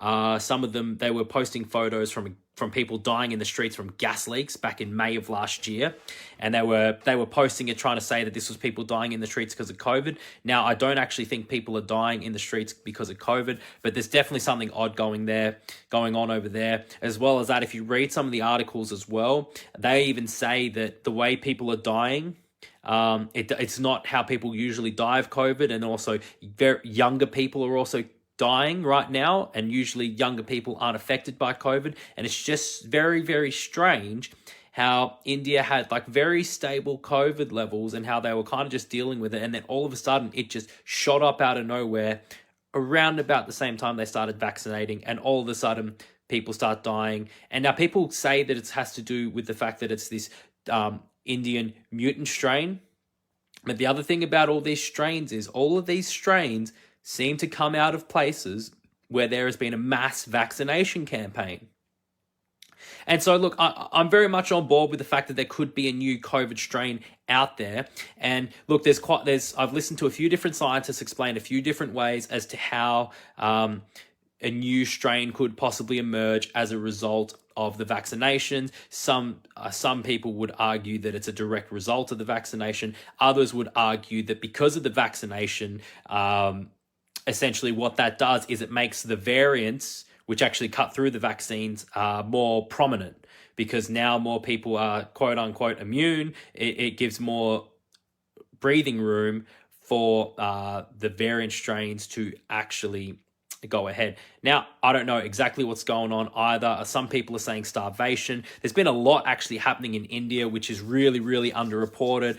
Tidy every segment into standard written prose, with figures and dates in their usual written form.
Some of them, they were posting photos from people dying in the streets from gas leaks back in May of last year, and they were posting it trying to say that this was people dying in the streets because of COVID. Now, I don't actually think people are dying in the streets because of COVID, but there's definitely something odd going on over there. As well as that, if you read some of the articles as well, they even say that the way people are dying, it's not how people usually die of COVID, and also younger people are also dying right now, and usually younger people aren't affected by COVID. And it's just very, very strange how India had like very stable COVID levels and how they were kind of just dealing with it, and then all of a sudden it just shot up out of nowhere around about the same time they started vaccinating, and all of a sudden people start dying. And now people say that it has to do with the fact that it's this Indian mutant strain. But the other thing about all these strains is all of these strains seem to come out of places where there has been a mass vaccination campaign. And so, look, I'm very much on board with the fact that there could be a new COVID strain out there. And look, I've listened to a few different scientists explain a few different ways as to how a new strain could possibly emerge as a result of the vaccinations. Some people would argue that it's a direct result of the vaccination. Others would argue that because of the vaccination, essentially what that does is it makes the variants which actually cut through the vaccines more prominent, because now more people are quote unquote immune. It gives more breathing room for the variant strains to actually go ahead. Now, I don't know exactly what's going on either. Some people are saying starvation. There's been a lot actually happening in India, which is really, really underreported,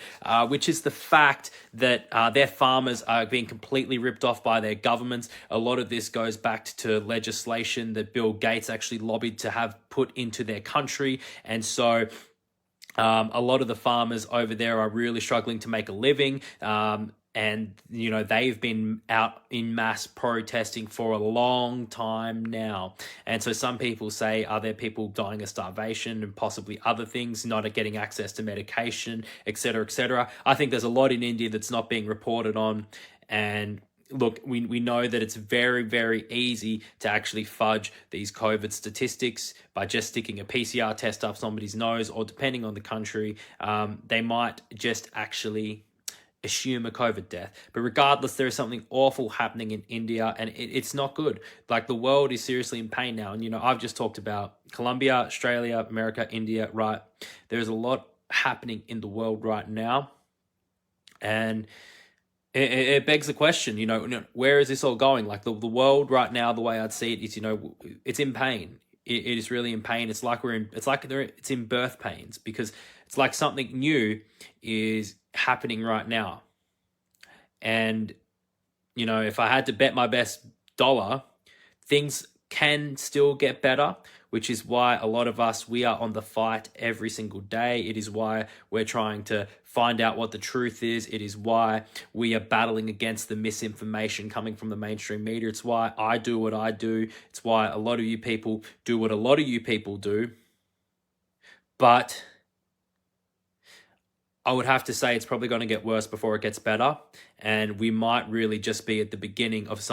which is the fact that their farmers are being completely ripped off by their governments. A lot of this goes back to legislation that Bill Gates actually lobbied to have put into their country. And so a lot of the farmers over there are really struggling to make a living. And, you know, they've been out in mass protesting for a long time now. And so some people say, are there people dying of starvation and possibly other things, not getting access to medication, et cetera, et cetera. I think there's a lot in India that's not being reported on. And look, we know that it's very, very easy to actually fudge these COVID statistics by just sticking a PCR test up somebody's nose, or depending on the country, they might just actually assume a COVID death. But regardless, there is something awful happening in India, and it's not good. Like, the world is seriously in pain now. And, you know, I've just talked about Colombia, Australia, America, India, right? There's a lot happening in the world right now. And it begs the question, you know, where is this all going? Like, the world right now, the way I'd see it is, you know, it's in pain. It is really in pain. It's like it's in birth pains, because it's like something new is happening right now. And, you know, if I had to bet my best dollar, things can still get better, which is why a lot of us, we are on the fight every single day. It is why we're trying to find out what the truth is. It is why we are battling against the misinformation coming from the mainstream media. It's why I do what I do. It's why a lot of you people do what a lot of you people do. But I would have to say it's probably going to get worse before it gets better. And we might really just be at the beginning of some